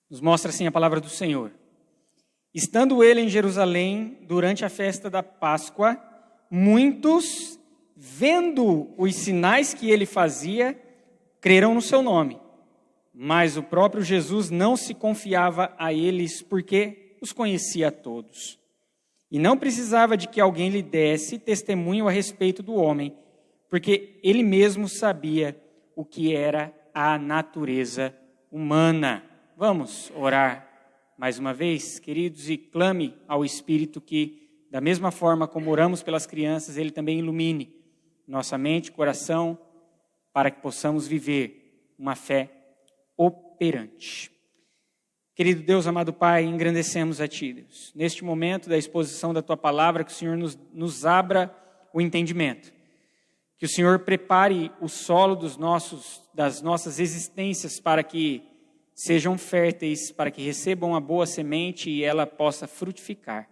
Nos mostra assim a palavra do Senhor. Estando ele em Jerusalém, durante a festa da Páscoa, muitos, vendo os sinais que ele fazia, creram no seu nome. Mas o próprio Jesus não se confiava a eles, porque os conhecia a todos. E não precisava de que alguém lhe desse testemunho a respeito do homem, porque ele mesmo sabia o que era a natureza humana. Vamos orar mais uma vez, queridos, e clame ao Espírito que, da mesma forma como oramos pelas crianças, Ele também ilumine nossa mente, coração, para que possamos viver uma fé operante. Querido Deus, amado Pai, engrandecemos a Ti, Deus. Neste momento da exposição da Tua Palavra, que o Senhor nos abra o entendimento. Que o Senhor prepare o solo das nossas existências para que sejam férteis, para que recebam a boa semente e ela possa frutificar.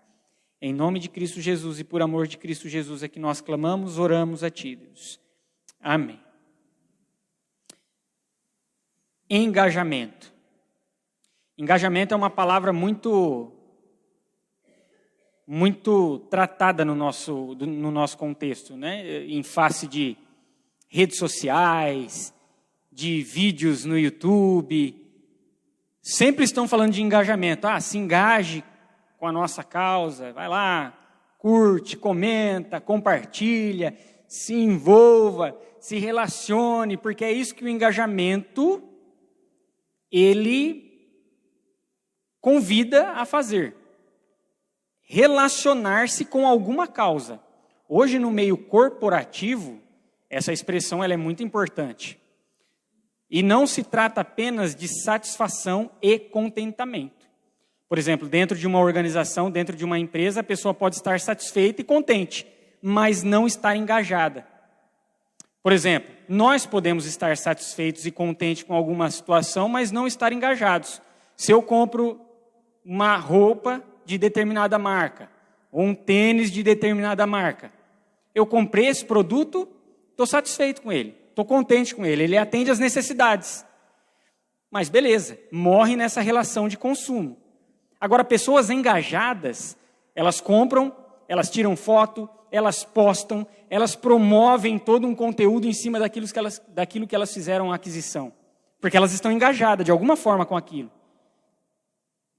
Em nome de Cristo Jesus e por amor de Cristo Jesus é que nós clamamos, oramos a Ti, Deus. Amém. Engajamento. Engajamento é uma palavra muito tratada no nosso contexto, né? Em face de redes sociais, de vídeos no YouTube. Sempre estão falando de engajamento. Se engaje com a nossa causa. Vai lá, curte, comenta, compartilha, se envolva, se relacione, porque é isso que o engajamento, ele convida a fazer. Relacionar-se com alguma causa. Hoje, no meio corporativo, essa expressão ela é muito importante. E não se trata apenas de satisfação e contentamento. Por exemplo, dentro de uma organização, dentro de uma empresa, a pessoa pode estar satisfeita e contente, mas não estar engajada. Por exemplo, nós podemos estar satisfeitos e contentes com alguma situação, mas não estar engajados. Se eu compro uma roupa de determinada marca, ou um tênis de determinada marca, eu comprei esse produto, estou satisfeito com ele. Estou contente com ele, ele atende às necessidades. Mas beleza, morre nessa relação de consumo. Agora, pessoas engajadas, elas compram, elas tiram foto, elas postam, elas promovem todo um conteúdo em cima daquilo que elas fizeram a aquisição. Porque elas estão engajadas de alguma forma com aquilo.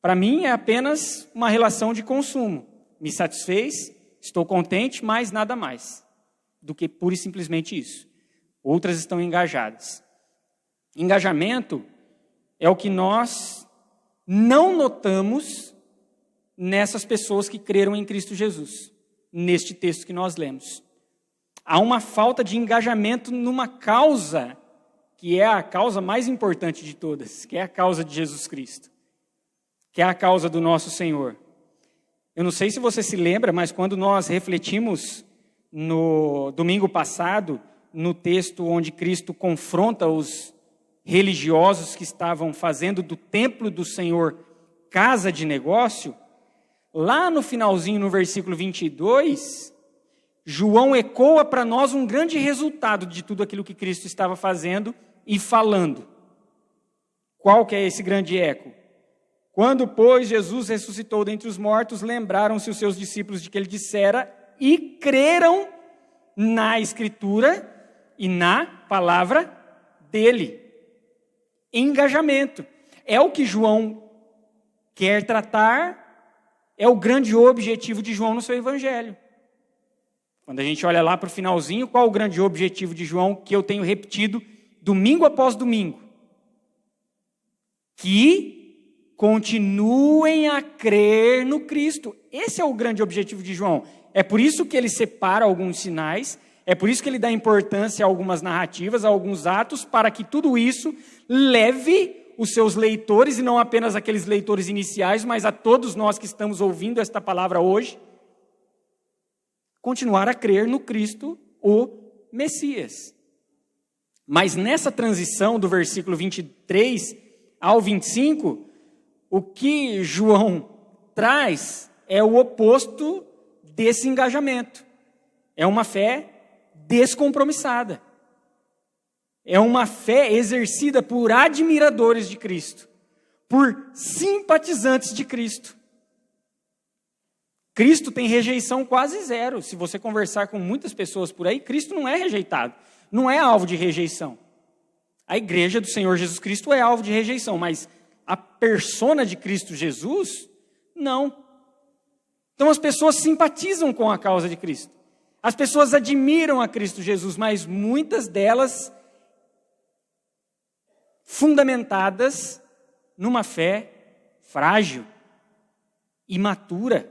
Para mim é apenas uma relação de consumo. Me satisfez, estou contente, mas nada mais do que pura e simplesmente isso. Outras estão engajadas. Engajamento é o que nós não notamos nessas pessoas que creram em Cristo Jesus, neste texto que nós lemos. Há uma falta de engajamento numa causa que é a causa mais importante de todas, que é a causa de Jesus Cristo, que é a causa do nosso Senhor. Eu não sei se você se lembra, mas quando nós refletimos no domingo passado, no texto onde Cristo confronta os religiosos que estavam fazendo do templo do Senhor casa de negócio, lá no finalzinho, no versículo 22, João ecoa para nós um grande resultado de tudo aquilo que Cristo estava fazendo e falando. Qual que é esse grande eco? Quando, pois, Jesus ressuscitou dentre os mortos, lembraram-se os seus discípulos de que ele dissera e creram na Escritura e na palavra dele. Engajamento. É o que João quer tratar, é o grande objetivo de João no seu evangelho. Quando a gente olha lá para o finalzinho, qual o grande objetivo de João que eu tenho repetido domingo após domingo? Que continuem a crer no Cristo. Esse é o grande objetivo de João. É por isso que ele separa alguns sinais, é por isso que ele dá importância a algumas narrativas, a alguns atos, para que tudo isso leve os seus leitores, e não apenas aqueles leitores iniciais, mas a todos nós que estamos ouvindo esta palavra hoje, continuar a crer no Cristo, o Messias. Mas nessa transição do versículo 23 ao 25, o que João traz é o oposto desse engajamento. É uma fé descompromissada. É uma fé exercida por admiradores de Cristo, por simpatizantes de Cristo. Cristo tem rejeição quase zero. Se você conversar com muitas pessoas por aí, Cristo não é rejeitado, não é alvo de rejeição. A igreja do Senhor Jesus Cristo é alvo de rejeição, mas a persona de Cristo Jesus, não. Então as pessoas simpatizam com a causa de Cristo. As pessoas admiram a Cristo Jesus, mas muitas delas fundamentadas numa fé frágil, imatura,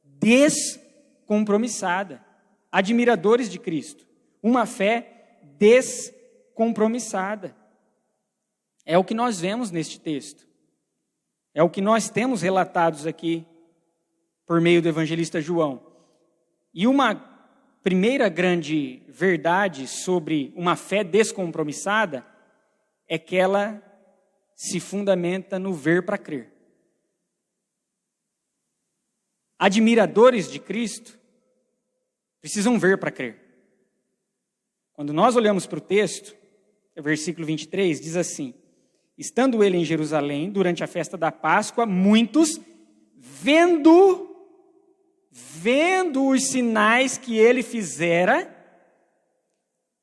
descompromissada. Admiradores de Cristo. Uma fé descompromissada. É o que nós vemos neste texto. É o que nós temos relatados aqui por meio do evangelista João. E uma primeira grande verdade sobre uma fé descompromissada é que ela se fundamenta no ver para crer. Admiradores de Cristo precisam ver para crer. Quando nós olhamos para o texto, o versículo 23 diz assim: estando ele em Jerusalém, durante a festa da Páscoa, muitos, vendo os sinais que ele fizera,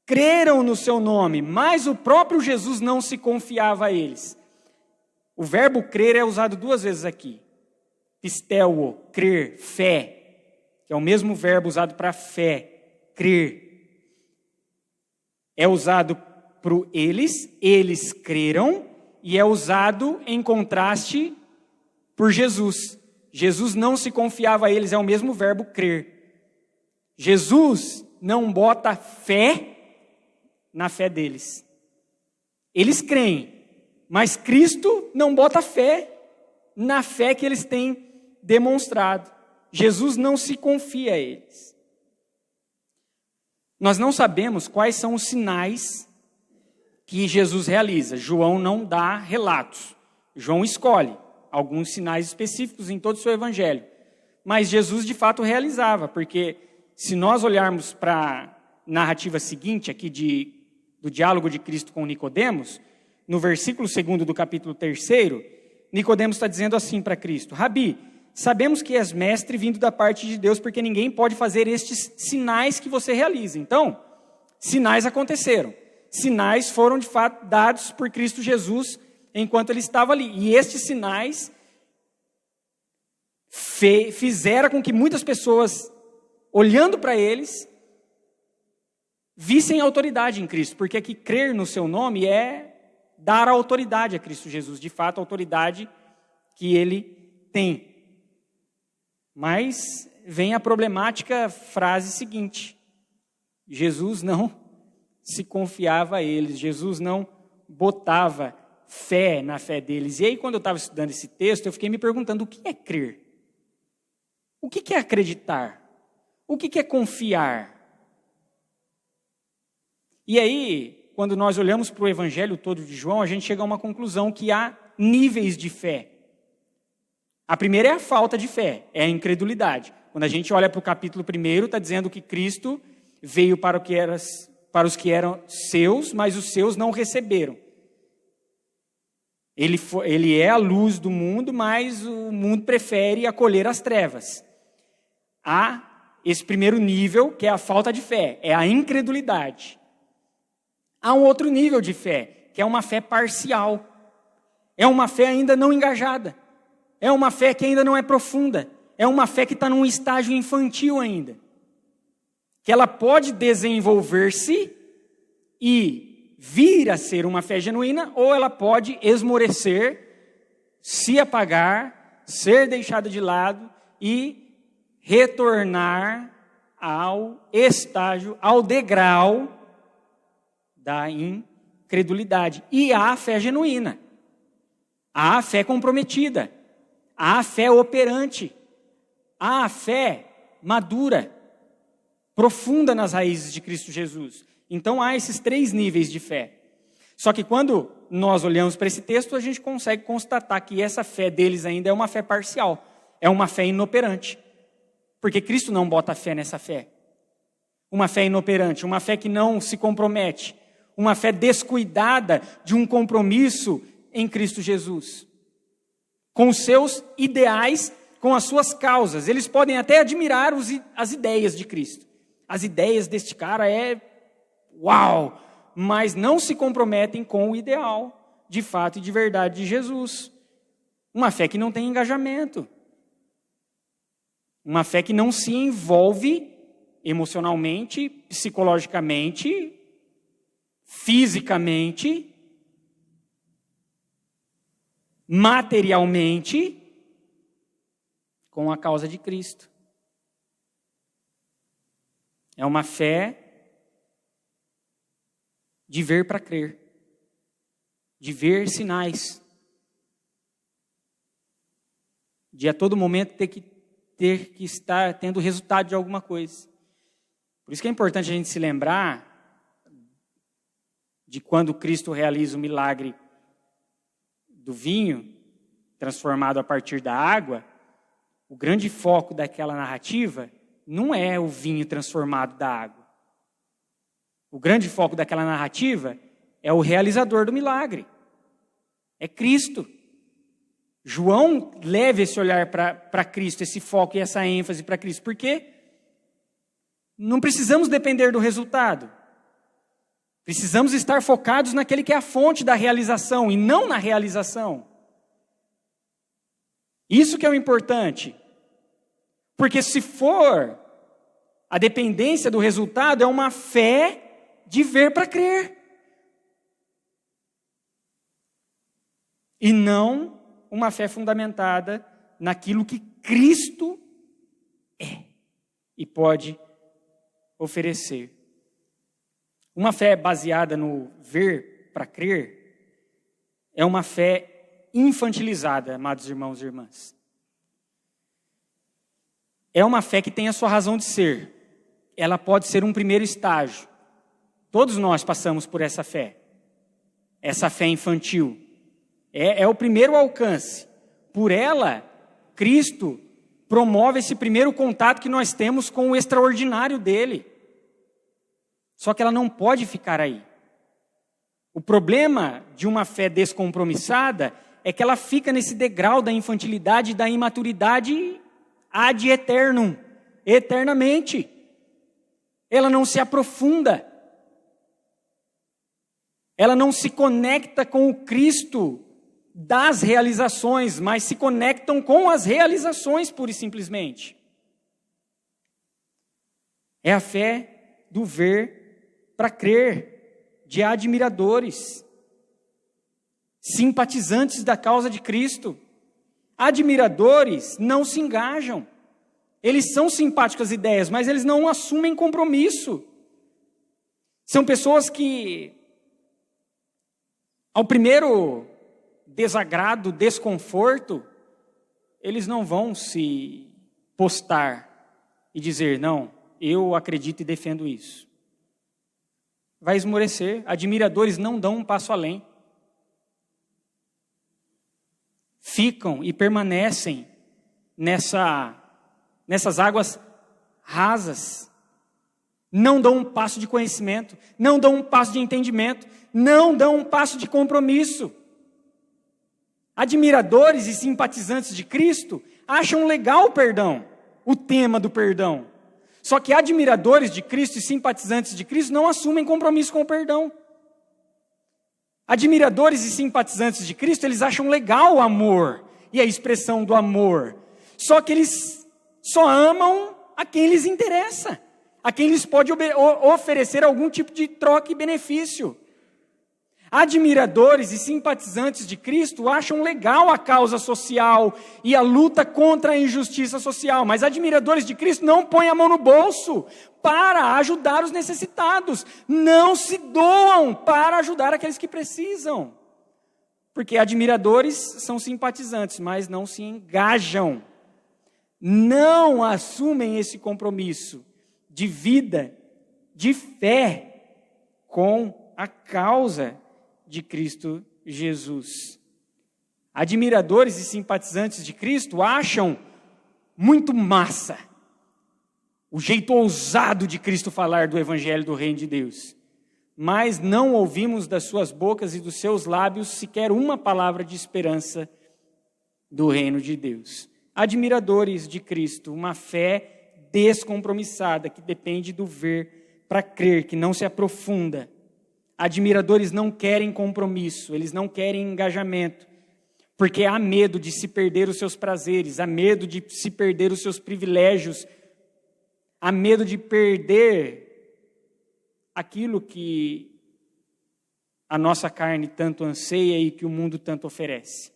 creram no seu nome, mas o próprio Jesus não se confiava a eles. O verbo crer é usado duas vezes aqui. Pisteuo, crer, fé, que é o mesmo verbo usado para fé, crer. É usado para eles creram, e é usado em contraste por Jesus. Jesus não se confiava a eles, é o mesmo verbo crer. Jesus não bota fé na fé deles. Eles creem, mas Cristo não bota fé na fé que eles têm demonstrado. Jesus não se confia a eles. Nós não sabemos quais são os sinais que Jesus realiza. João não dá relatos. João escolhe alguns sinais específicos em todo o seu evangelho. Mas Jesus de fato realizava, porque se nós olharmos para a narrativa seguinte aqui do diálogo de Cristo com Nicodemos, no versículo 2 do capítulo 3, Nicodemos está dizendo assim para Cristo: Rabi, sabemos que és mestre vindo da parte de Deus, porque ninguém pode fazer estes sinais que você realiza. Então, sinais aconteceram. Sinais foram de fato dados por Cristo Jesus enquanto ele estava ali. E estes sinais fizeram com que muitas pessoas, olhando para eles, vissem autoridade em Cristo. Porque aqui crer no seu nome é dar autoridade a Cristo Jesus. De fato, a autoridade que ele tem. Mas vem a problemática frase seguinte: Jesus não se confiava a eles, Jesus não botava fé na fé deles. E aí, quando eu estava estudando esse texto, eu fiquei me perguntando: o que é crer? O que é acreditar? O que é confiar? E aí, quando nós olhamos para o evangelho todo de João, a gente chega a uma conclusão que há níveis de fé. A primeira é a falta de fé, é a incredulidade. Quando a gente olha para o capítulo 1, está dizendo que Cristo veio para os que eram seus, mas os seus não receberam. Ele é a luz do mundo, mas o mundo prefere acolher as trevas. Há esse primeiro nível, que é a falta de fé, é a incredulidade. Há um outro nível de fé, que é uma fé parcial. É uma fé ainda não engajada. É uma fé que ainda não é profunda. É uma fé que está num estágio infantil ainda. Que ela pode desenvolver-se e vir a ser uma fé genuína, ou ela pode esmorecer, se apagar, ser deixada de lado e retornar ao estágio, ao degrau da incredulidade. E há a fé genuína. Há a fé comprometida. Há a fé operante. Há a fé madura, profunda nas raízes de Cristo Jesus. Então há esses 3 níveis de fé. Só que quando nós olhamos para esse texto, a gente consegue constatar que essa fé deles ainda é uma fé parcial. É uma fé inoperante. Porque Cristo não bota fé nessa fé. Uma fé inoperante, uma fé que não se compromete. Uma fé descuidada de um compromisso em Cristo Jesus. com os seus ideais, com as suas causas. Eles podem até admirar as ideias de Cristo. As ideias deste cara uau! Mas não se comprometem com o ideal, de fato e de verdade, de Jesus. Uma fé que não tem engajamento. Uma fé que não se envolve emocionalmente, psicologicamente, fisicamente, materialmente, com a causa de Cristo. É uma fé de ver para crer, de ver sinais, de a todo momento ter que estar tendo resultado de alguma coisa. Por isso que é importante a gente se lembrar de quando Cristo realiza o milagre do vinho, transformado a partir da água. O grande foco daquela narrativa não é o vinho transformado da água. O grande foco daquela narrativa é o realizador do milagre. É Cristo. João leva esse olhar para Cristo, esse foco e essa ênfase para Cristo. Por quê? Não precisamos depender do resultado. Precisamos estar focados naquele que é a fonte da realização e não na realização. Isso que é o importante. Porque se for a dependência do resultado, é uma fé de ver para crer. E não uma fé fundamentada naquilo que Cristo é e pode oferecer. Uma fé baseada no ver para crer é uma fé infantilizada, amados irmãos e irmãs. É uma fé que tem a sua razão de ser. Ela pode ser um primeiro estágio. Todos nós passamos por essa fé infantil. É o primeiro alcance. Por ela, Cristo promove esse primeiro contato que nós temos com o extraordinário dele. Só que ela não pode ficar aí. O problema de uma fé descompromissada é que ela fica nesse degrau da infantilidade e da imaturidade ad eternum, eternamente. Ela não se aprofunda. Ela não se conecta com o Cristo das realizações, mas se conectam com as realizações, pura e simplesmente. É a fé do ver para crer, de admiradores, simpatizantes da causa de Cristo. Admiradores não se engajam. Eles são simpáticos às ideias, mas eles não assumem compromisso. São pessoas que, ao primeiro desagrado, desconforto, eles não vão se postar e dizer, não, eu acredito e defendo isso. Vai esmorecer. Admiradores não dão um passo além. Ficam e permanecem nessas águas rasas. Não dão um passo de conhecimento, não dão um passo de entendimento, não dão um passo de compromisso. Admiradores e simpatizantes de Cristo acham legal o perdão, o tema do perdão. Só que admiradores de Cristo e simpatizantes de Cristo não assumem compromisso com o perdão. Admiradores e simpatizantes de Cristo, eles acham legal o amor e a expressão do amor. Só que eles só amam a quem lhes interessa, a quem lhes pode oferecer algum tipo de troca e benefício. Admiradores e simpatizantes de Cristo acham legal a causa social e a luta contra a injustiça social, mas admiradores de Cristo não põem a mão no bolso para ajudar os necessitados, não se doam para ajudar aqueles que precisam, porque admiradores são simpatizantes, mas não se engajam, não assumem esse compromisso de vida, de fé com a causa de Cristo Jesus. Admiradores e simpatizantes de Cristo acham muito massa o jeito ousado de Cristo falar do Evangelho do Reino de Deus, mas não ouvimos das suas bocas e dos seus lábios sequer uma palavra de esperança do reino de Deus. Admiradores de Cristo, uma fé descompromissada, que depende do ver para crer, que não se aprofunda. Admiradores não querem compromisso, eles não querem engajamento, porque há medo de se perder os seus prazeres, há medo de se perder os seus privilégios, há medo de perder aquilo que a nossa carne tanto anseia e que o mundo tanto oferece.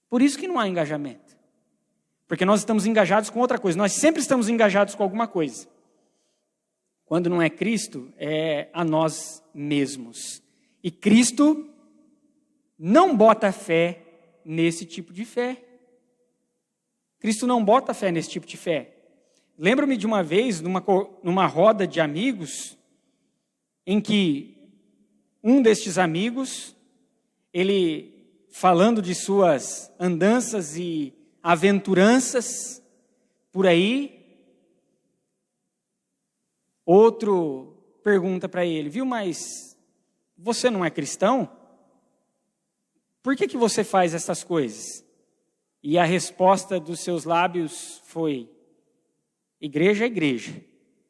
Por isso que não há engajamento. Porque nós estamos engajados com outra coisa. Nós sempre estamos engajados com alguma coisa. Quando não é Cristo, é a nós mesmos. E Cristo não bota fé nesse tipo de fé. Cristo não bota fé nesse tipo de fé. Lembro-me de uma vez, numa roda de amigos, em que um destes amigos, ele falando de suas andanças e aventuranças por aí, outro pergunta para ele, viu, mas você não é cristão? Por que você faz essas coisas? E a resposta dos seus lábios foi, igreja é igreja.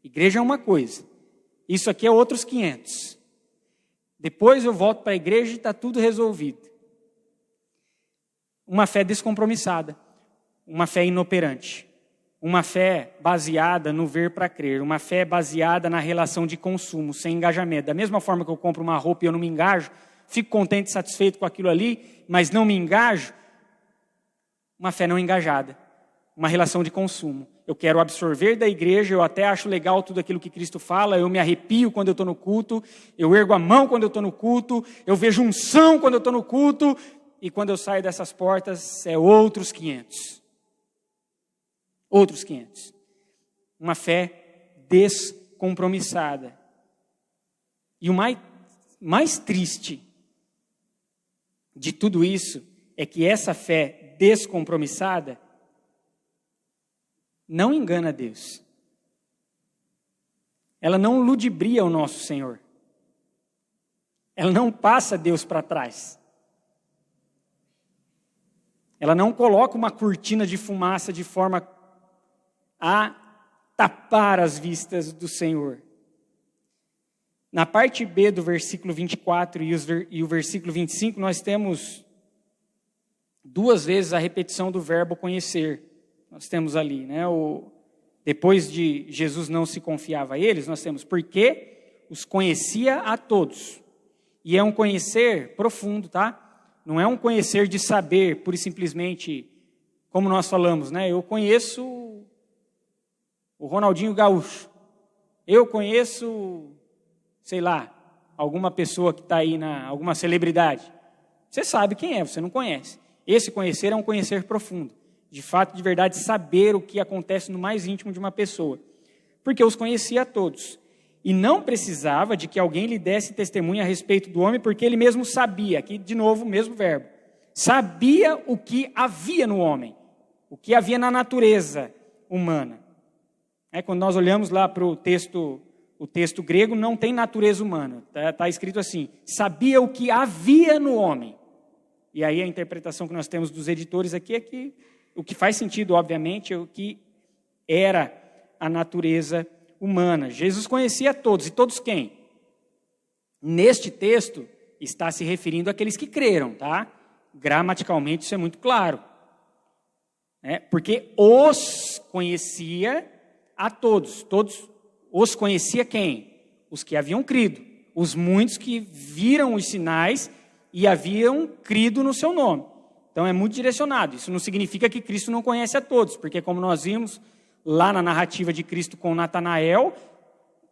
Igreja é uma coisa. Isso aqui é outros 500. Depois eu volto para a igreja e está tudo resolvido. Uma fé descompromissada. Uma fé inoperante. Uma fé baseada no ver para crer. Uma fé baseada na relação de consumo, sem engajamento. Da mesma forma que eu compro uma roupa e eu não me engajo, fico contente e satisfeito com aquilo ali, mas não me engajo. Uma fé não engajada. Uma relação de consumo. Eu quero absorver da igreja, eu até acho legal tudo aquilo que Cristo fala, eu me arrepio quando eu estou no culto, eu ergo a mão quando eu estou no culto, eu vejo unção quando eu estou no culto, e quando eu saio dessas portas, é outros 500. Outros 500. Uma fé descompromissada. E o mais triste de tudo isso é que essa fé descompromissada não engana Deus. Ela não ludibria o nosso Senhor. Ela não passa Deus para trás. Ela não coloca uma cortina de fumaça de forma a tapar as vistas do Senhor. Na parte B do versículo 24 e o versículo 25, nós temos 2 vezes a repetição do verbo conhecer. Nós temos ali, né? Depois de Jesus não se confiava a eles, nós temos porque os conhecia a todos. E é um conhecer profundo, tá? Não é um conhecer de saber, pura e simplesmente, como nós falamos, né? Eu conheço o Ronaldinho Gaúcho. Eu conheço, sei lá, alguma pessoa que está aí, alguma celebridade. Você sabe quem é, você não conhece. Esse conhecer é um conhecer profundo. De fato, de verdade, saber o que acontece no mais íntimo de uma pessoa. Porque os conhecia a todos. E não precisava de que alguém lhe desse testemunho a respeito do homem, porque ele mesmo sabia, aqui de novo o mesmo verbo, sabia o que havia no homem, o que havia na natureza humana. Quando nós olhamos lá para o texto grego, não tem natureza humana, está escrito assim, sabia o que havia no homem. E aí a interpretação que nós temos dos editores aqui é que o que faz sentido, obviamente, é o que era a natureza humana. Jesus conhecia todos, e todos quem? Neste texto, está se referindo àqueles que creram, tá? Gramaticalmente isso é muito claro. Porque os conhecia a todos. Todos os conhecia quem? Os que haviam crido. Os muitos que viram os sinais e haviam crido no seu nome. Então é muito direcionado. Isso não significa que Cristo não conhece a todos, porque como nós vimos lá na narrativa de Cristo com Natanael,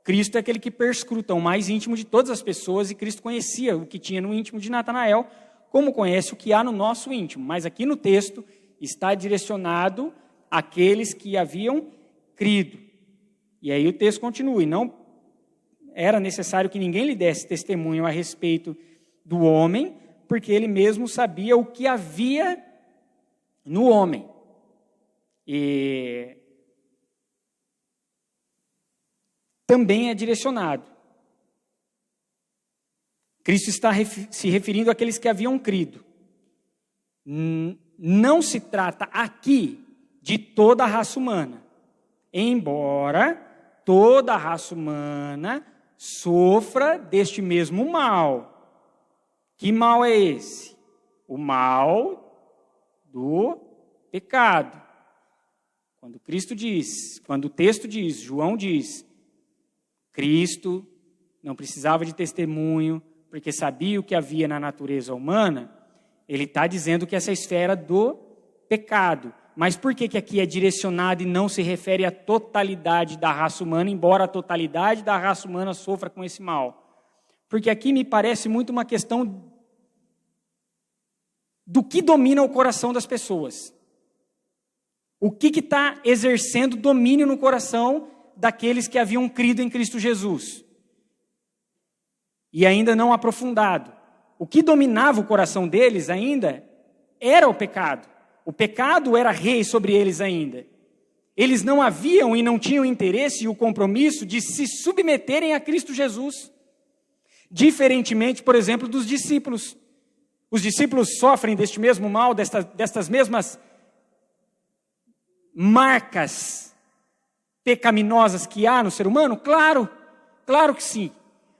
Cristo é aquele que perscruta o mais íntimo de todas as pessoas, e Cristo conhecia o que tinha no íntimo de Natanael, como conhece o que há no nosso íntimo. Mas aqui no texto está direcionado àqueles que haviam crido. E aí o texto continua, e não era necessário que ninguém lhe desse testemunho a respeito do homem, porque ele mesmo sabia o que havia no homem. E também é direcionado. Cristo está se referindo àqueles que haviam crido. não se trata aqui de toda a raça humana, embora toda a raça humana sofra deste mesmo mal. Que mal é esse? O mal do pecado. Quando o texto diz, João diz, Cristo não precisava de testemunho, porque sabia o que havia na natureza humana, ele está dizendo que essa esfera do pecado. Mas por que aqui é direcionado e não se refere à totalidade da raça humana, embora a totalidade da raça humana sofra com esse mal? Porque aqui me parece muito uma questão do que domina o coração das pessoas. O que está exercendo domínio no coração daqueles que haviam crido em Cristo Jesus? E ainda não aprofundado. O que dominava o coração deles ainda era o pecado. O pecado era rei sobre eles ainda. Eles não haviam e não tinham interesse e o compromisso de se submeterem a Cristo Jesus. Diferentemente, por exemplo, dos discípulos. Os discípulos sofrem deste mesmo mal, destas mesmas marcas pecaminosas que há no ser humano? Claro que sim.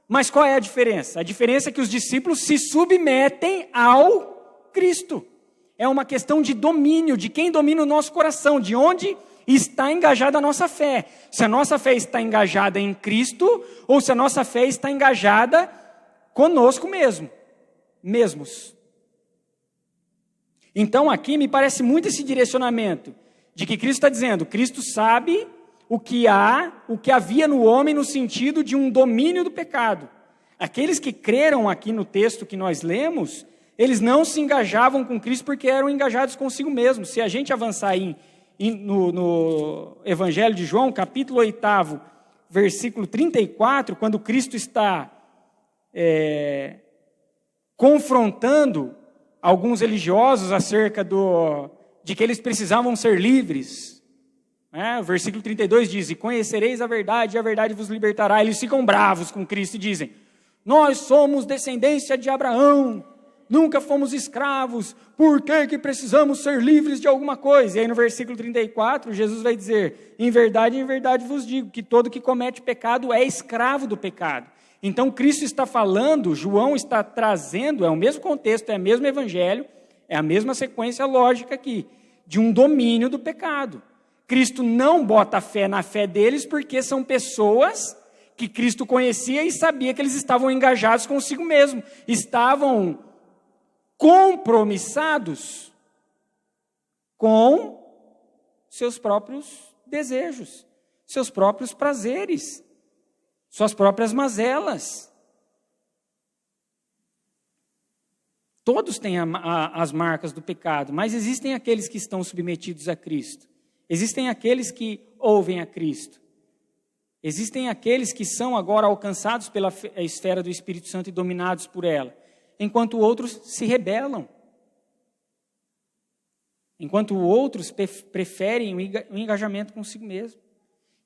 Mas qual é a diferença? A diferença é que os discípulos se submetem ao Cristo. É uma questão de domínio, de quem domina o nosso coração, de onde está engajada a nossa fé. Se a nossa fé está engajada em Cristo, ou se a nossa fé está engajada conosco mesmos. Então aqui me parece muito esse direcionamento, de que Cristo está dizendo, Cristo sabe o que havia no homem no sentido de um domínio do pecado. Aqueles que creram aqui no texto que nós lemos, eles não se engajavam com Cristo porque eram engajados consigo mesmos. Se a gente avançar no Evangelho de João, capítulo 8, versículo 34, quando Cristo está confrontando alguns religiosos acerca de que eles precisavam ser livres. O versículo 32 diz, e conhecereis a verdade, e a verdade vos libertará. Eles ficam bravos com Cristo e dizem, nós somos descendência de Abraão, nunca fomos escravos, por que precisamos ser livres de alguma coisa? E aí no versículo 34, Jesus vai dizer, em verdade vos digo, que todo que comete pecado é escravo do pecado. Então Cristo está falando, João está trazendo, é o mesmo contexto, é o mesmo evangelho, é a mesma sequência lógica aqui, de um domínio do pecado. Cristo não bota fé na fé deles porque são pessoas que Cristo conhecia e sabia que eles estavam engajados consigo mesmo, estavam compromissados com seus próprios desejos, seus próprios prazeres, suas próprias mazelas. Todos têm as marcas do pecado, mas existem aqueles que estão submetidos a Cristo. Existem aqueles que ouvem a Cristo. Existem aqueles que são agora alcançados pela esfera do Espírito Santo e dominados por ela, enquanto outros se rebelam. Enquanto outros preferem o engajamento consigo mesmo.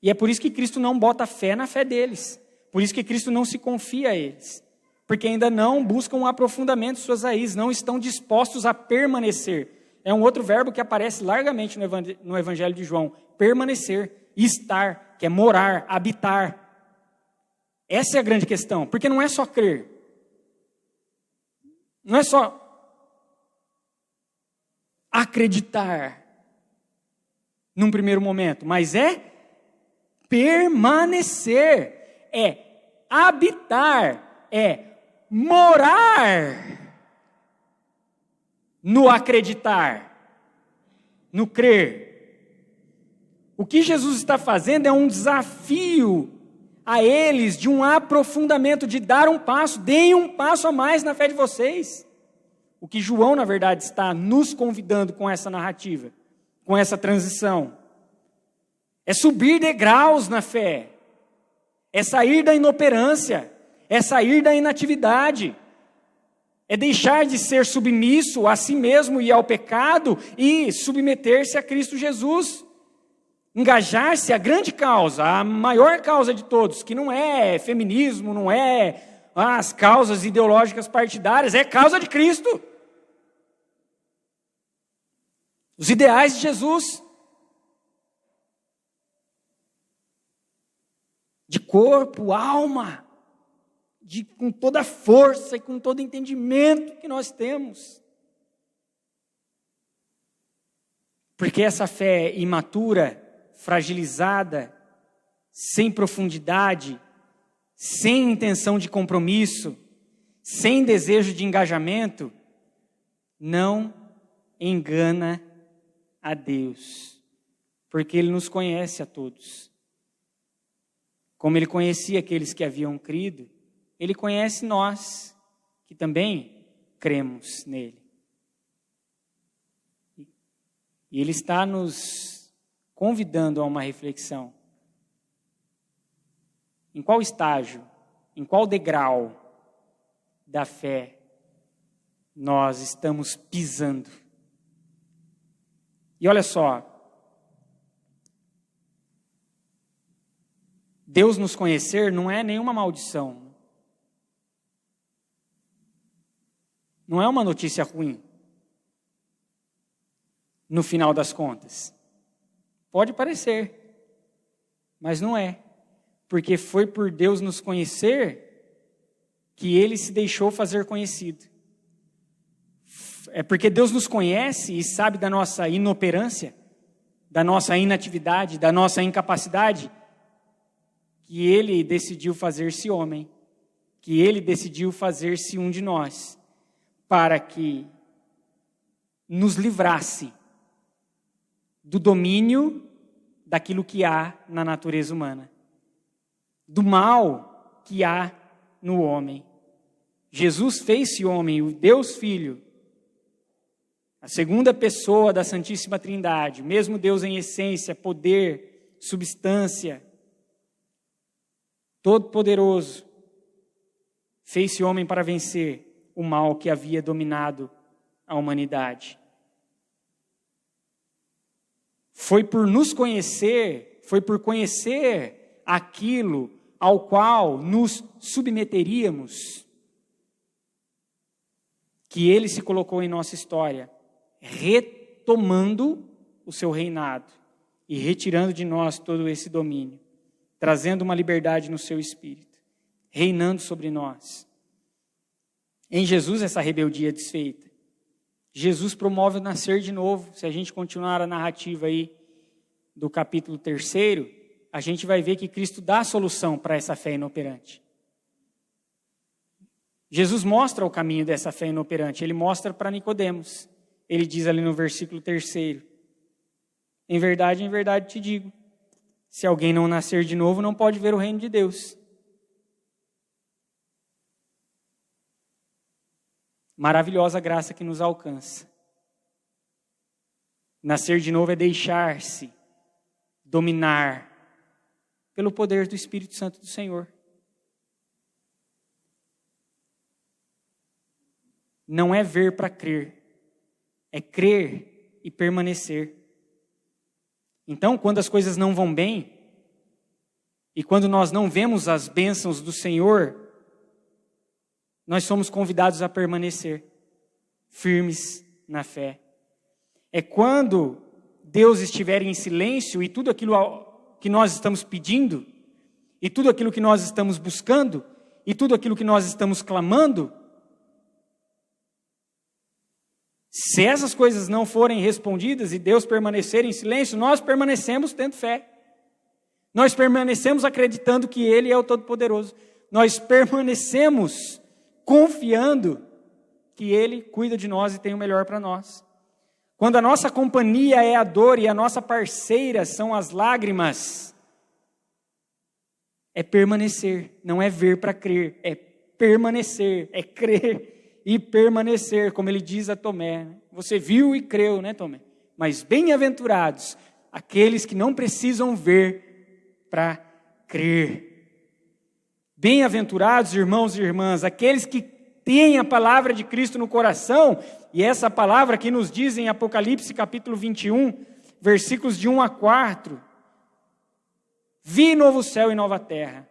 E é por isso que Cristo não bota fé na fé deles. Por isso que Cristo não se confia a eles. Porque ainda não buscam um aprofundamento de suas raízes, não estão dispostos a permanecer. É um outro verbo que aparece largamente no Evangelho de João. Permanecer, estar, que é morar, habitar. Essa é a grande questão, porque não é só crer. Não é só acreditar num primeiro momento, mas é permanecer, é habitar, é morar no acreditar, no crer. O que Jesus está fazendo é um desafio a eles de um aprofundamento, de dar um passo, deem um passo a mais na fé de vocês. O que João, na verdade, está nos convidando com essa narrativa, com essa transição, é subir degraus na fé, é sair da inoperância, é sair da inatividade, é deixar de ser submisso a si mesmo e ao pecado e submeter-se a Cristo Jesus. Engajar-se à grande causa, a maior causa de todos, que não é feminismo, não é as causas ideológicas partidárias, é causa de Cristo. Os ideais de Jesus. De corpo, alma, com toda a força e com todo o entendimento que nós temos. Porque essa fé imatura, fragilizada, sem profundidade, sem intenção de compromisso, sem desejo de engajamento, não engana a Deus, porque Ele nos conhece a todos. Como Ele conhecia aqueles que haviam crido, Ele conhece nós, que também cremos nele. E Ele está nos convidando a uma reflexão. Em qual estágio, em qual degrau da fé nós estamos pisando? E olha só, Deus nos conhecer não é nenhuma maldição. Não é uma notícia ruim. No final das contas. Pode parecer, mas não é. Porque foi por Deus nos conhecer que Ele se deixou fazer conhecido. É porque Deus nos conhece e sabe da nossa inoperância, da nossa inatividade, da nossa incapacidade, que Ele decidiu fazer-se homem, que Ele decidiu fazer-se um de nós, para que nos livrasse do domínio daquilo que há na natureza humana, do mal que há no homem. Jesus fez-se homem, o Deus Filho, a segunda pessoa da Santíssima Trindade, mesmo Deus em essência, poder, substância, Todo-Poderoso, fez-se homem para vencer o mal que havia dominado a humanidade. Foi por nos conhecer, foi por conhecer aquilo ao qual nos submeteríamos, que Ele se colocou em nossa história, retomando o seu reinado e retirando de nós todo esse domínio, trazendo uma liberdade no seu espírito, reinando sobre nós. Em Jesus essa rebeldia é desfeita. Jesus promove o nascer de novo. Se a gente continuar a narrativa aí do capítulo 3, a gente vai ver que Cristo dá a solução para essa fé inoperante. Jesus mostra o caminho dessa fé inoperante. Ele mostra para Nicodemos. Ele diz ali no versículo 3, em verdade te digo, se alguém não nascer de novo, não pode ver o reino de Deus. Maravilhosa graça que nos alcança. Nascer de novo é deixar-se dominar pelo poder do Espírito Santo do Senhor. Não é ver para crer, é crer e permanecer. Então, quando as coisas não vão bem, e quando nós não vemos as bênçãos do Senhor, nós somos convidados a permanecer firmes na fé. É quando Deus estiver em silêncio e tudo aquilo que nós estamos pedindo, e tudo aquilo que nós estamos buscando, e tudo aquilo que nós estamos clamando, se essas coisas não forem respondidas e Deus permanecer em silêncio, nós permanecemos tendo fé. Nós permanecemos acreditando que Ele é o Todo-Poderoso. Nós permanecemos confiando que Ele cuida de nós e tem o melhor para nós. Quando a nossa companhia é a dor e a nossa parceira são as lágrimas, é permanecer, não é ver para crer, é permanecer, é crer e permanecer, como ele diz a Tomé. Você viu e creu, né, Tomé? Mas bem-aventurados aqueles que não precisam ver para crer. Bem-aventurados, irmãos e irmãs, aqueles que têm a palavra de Cristo no coração, e essa palavra que nos diz em Apocalipse capítulo 21, versículos de 1 a 4, vi novo céu e nova terra,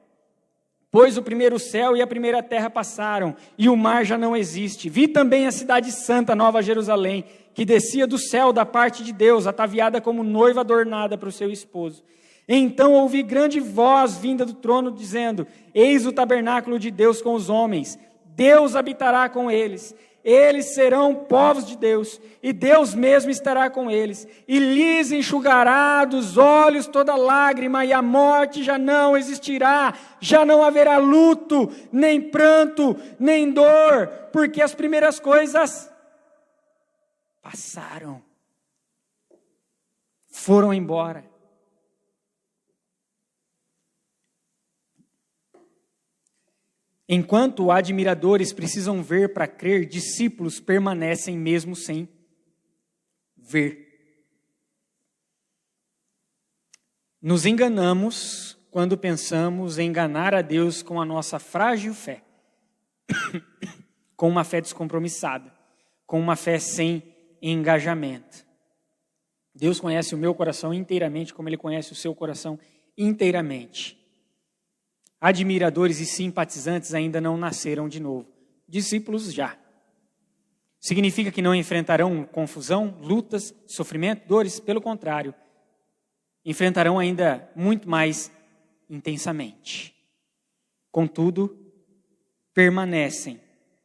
Pois o primeiro céu e a primeira terra passaram, e o mar já não existe. Vi também a cidade santa, Nova Jerusalém, que descia do céu da parte de Deus, ataviada como noiva adornada para o seu esposo. Então ouvi grande voz vinda do trono, dizendo: Eis o tabernáculo de Deus com os homens. Deus habitará com eles. Eles serão povos de Deus, e Deus mesmo estará com eles, e lhes enxugará dos olhos toda lágrima, e a morte já não existirá, já não haverá luto, nem pranto, nem dor, porque as primeiras coisas passaram, foram embora. Enquanto admiradores precisam ver para crer, discípulos permanecem mesmo sem ver. Nos enganamos quando pensamos em enganar a Deus com a nossa frágil fé, com uma fé descompromissada, com uma fé sem engajamento. Deus conhece o meu coração inteiramente, como Ele conhece o seu coração inteiramente. Admiradores e simpatizantes ainda não nasceram de novo. Discípulos já. Significa que não enfrentarão confusão, lutas, sofrimento, dores? Pelo contrário, enfrentarão ainda muito mais intensamente. Contudo, permanecem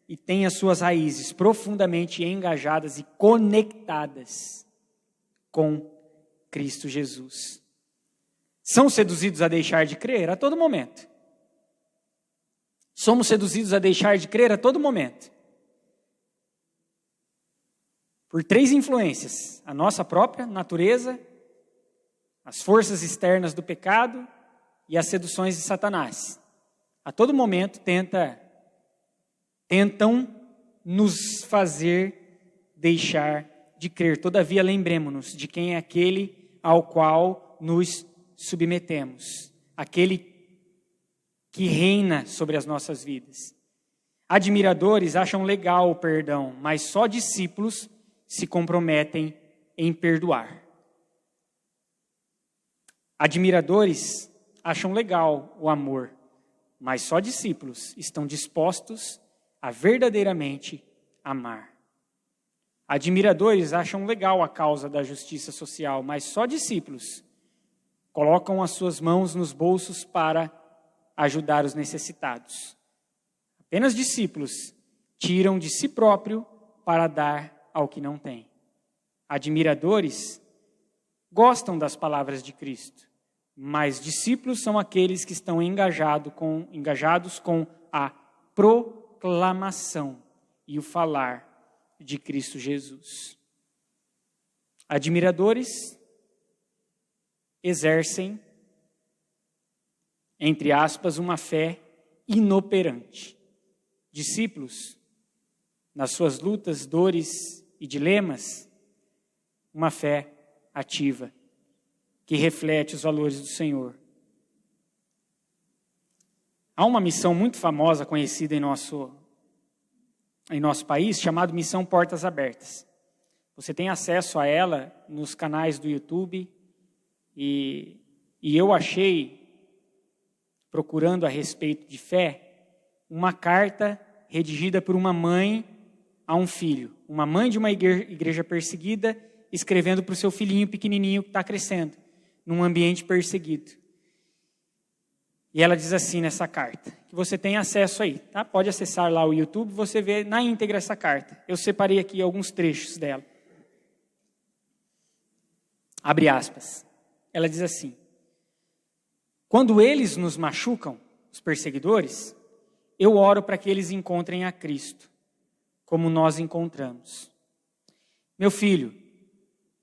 e têm as suas raízes profundamente engajadas e conectadas com Cristo Jesus. São seduzidos a deixar de crer a todo momento. Somos seduzidos a deixar de crer a todo momento. Por 3 influências: a nossa própria natureza, as forças externas do pecado e as seduções de Satanás. A todo momento tentam nos fazer deixar de crer. Todavia, lembremos-nos de quem é aquele ao qual nos submetemos. Aquele que reina sobre as nossas vidas. Admiradores acham legal o perdão, mas só discípulos se comprometem em perdoar. Admiradores acham legal o amor, mas só discípulos estão dispostos a verdadeiramente amar. Admiradores acham legal a causa da justiça social, mas só discípulos colocam as suas mãos nos bolsos para ajudar os necessitados. Apenas discípulos tiram de si próprio para dar ao que não tem. Admiradores gostam das palavras de Cristo, mas discípulos são aqueles que estão engajados com a proclamação e o falar de Cristo Jesus. Admiradores exercem, entre aspas, uma fé inoperante. Discípulos, nas suas lutas, dores e dilemas, uma fé ativa, que reflete os valores do Senhor. Há uma missão muito famosa, conhecida em nosso país, chamada Missão Portas Abertas. Você tem acesso a ela nos canais do YouTube e eu achei, procurando a respeito de fé, uma carta redigida por uma mãe a um filho. Uma mãe de uma igreja perseguida escrevendo para o seu filhinho pequenininho que está crescendo num ambiente perseguido. E ela diz assim nessa carta, que você tem acesso aí, tá? Pode acessar lá o YouTube, você vê na íntegra essa carta. Eu separei aqui alguns trechos dela. Abre aspas. Ela diz assim: quando eles nos machucam, os perseguidores, eu oro para que eles encontrem a Cristo, como nós encontramos. Meu filho,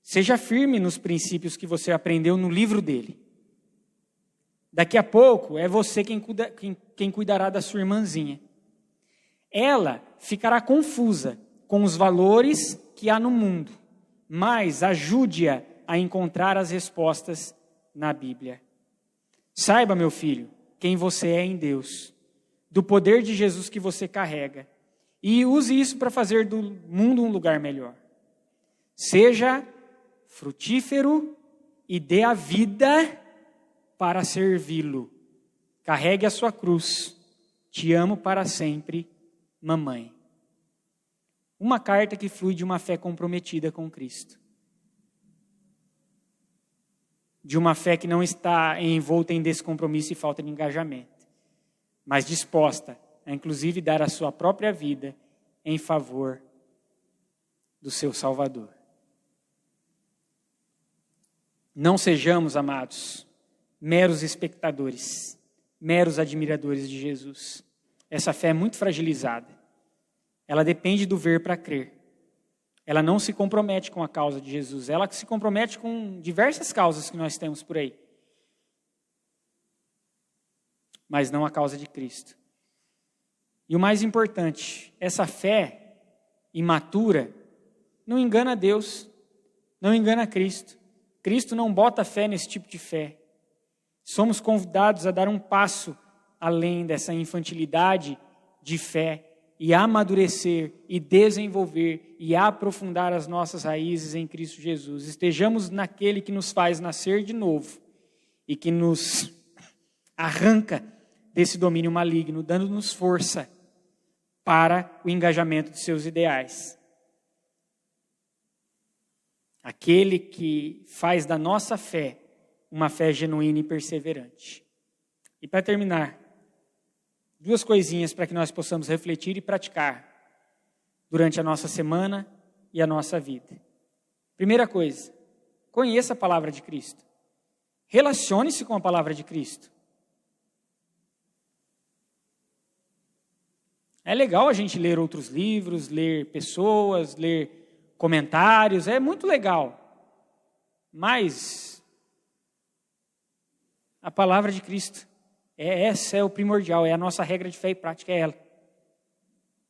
seja firme nos princípios que você aprendeu no livro dele. Daqui a pouco é você quem cuidará da sua irmãzinha. Ela ficará confusa com os valores que há no mundo, mas ajude-a a encontrar as respostas na Bíblia. Saiba, meu filho, quem você é em Deus, do poder de Jesus que você carrega, e use isso para fazer do mundo um lugar melhor. Seja frutífero e dê a vida para servi-lo. Carregue a sua cruz. Te amo para sempre, mamãe. Uma carta que flui de uma fé comprometida com Cristo. De uma fé que não está envolta em descompromisso e falta de engajamento, mas disposta a, inclusive, dar a sua própria vida em favor do seu Salvador. Não sejamos, amados, meros espectadores, meros admiradores de Jesus. Essa fé é muito fragilizada. Ela depende do ver para crer. Ela não se compromete com a causa de Jesus. Ela se compromete com diversas causas que nós temos por aí. Mas não a causa de Cristo. E o mais importante, essa fé imatura não engana Deus, não engana Cristo. Cristo não bota fé nesse tipo de fé. Somos convidados a dar um passo além dessa infantilidade de fé e amadurecer e desenvolver e aprofundar as nossas raízes em Cristo Jesus. Estejamos naquele que nos faz nascer de novo e que nos arranca desse domínio maligno, dando-nos força para o engajamento de seus ideais. Aquele que faz da nossa fé uma fé genuína e perseverante. E para terminar, 2 coisinhas para que nós possamos refletir e praticar durante a nossa semana e a nossa vida. Primeira coisa, conheça a palavra de Cristo. Relacione-se com a palavra de Cristo. É legal a gente ler outros livros, ler pessoas, ler comentários, é muito legal. Mas a palavra de Cristo, essa é o primordial, é a nossa regra de fé e prática, é ela.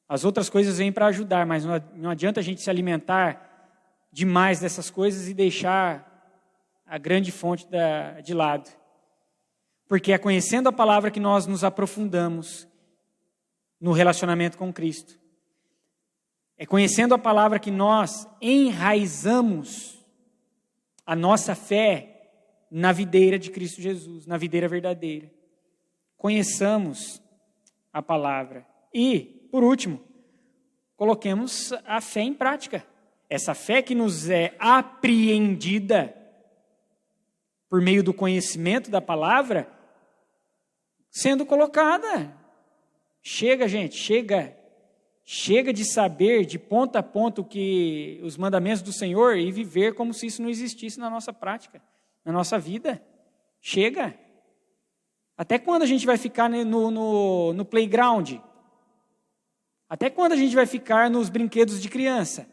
As outras coisas vêm para ajudar, mas não adianta a gente se alimentar demais dessas coisas e deixar a grande fonte de lado. Porque é conhecendo a palavra que nós nos aprofundamos no relacionamento com Cristo. É conhecendo a palavra que nós enraizamos a nossa fé na videira de Cristo Jesus, na videira verdadeira. Conheçamos a palavra. E, por último, coloquemos a fé em prática. Essa fé que nos é apreendida por meio do conhecimento da palavra, sendo colocada. Chega, gente, chega. Chega de saber de ponta a ponta os mandamentos do Senhor e viver como se isso não existisse na nossa prática, na nossa vida. Chega. Até quando a gente vai ficar no playground? Até quando a gente vai ficar nos brinquedos de criança?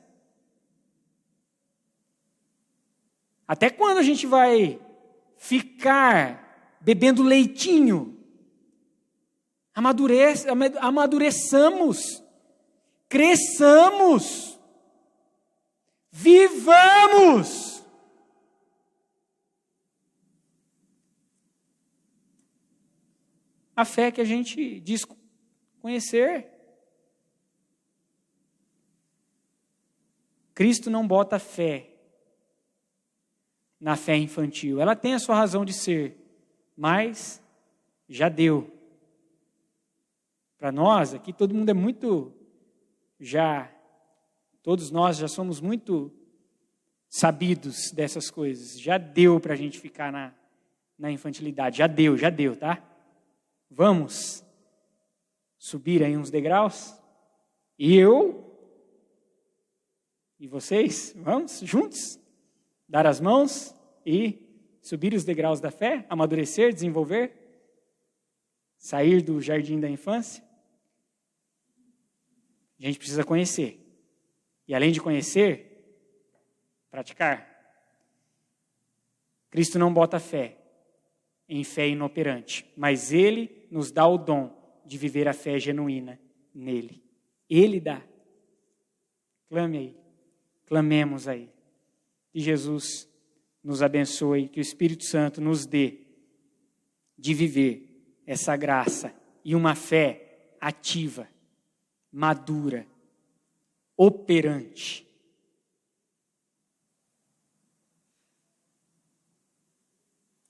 Até quando a gente vai ficar bebendo leitinho? Amadureçamos. Cresçamos, vivamos. A fé que a gente diz conhecer. Cristo não bota fé na fé infantil. Ela tem a sua razão de ser, mas já deu. Para nós, aqui todo mundo é muito... todos nós já somos muito sabidos dessas coisas. Já deu para a gente ficar na infantilidade. Já deu, tá? Vamos subir aí uns degraus? E vocês, vamos juntos? Dar as mãos e subir os degraus da fé? Amadurecer, desenvolver? Sair do jardim da infância? A gente precisa conhecer. E além de conhecer, praticar. Cristo não bota fé em fé inoperante, mas Ele nos dá o dom de viver a fé genuína nele. Ele dá. Clame aí. Clamemos aí. Que Jesus nos abençoe, que o Espírito Santo nos dê de viver essa graça e uma fé ativa, madura, operante.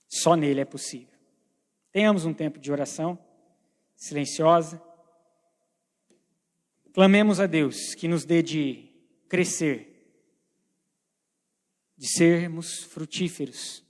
Só nele é possível. Tenhamos um tempo de oração silenciosa. Clamemos a Deus que nos dê de crescer, de sermos frutíferos,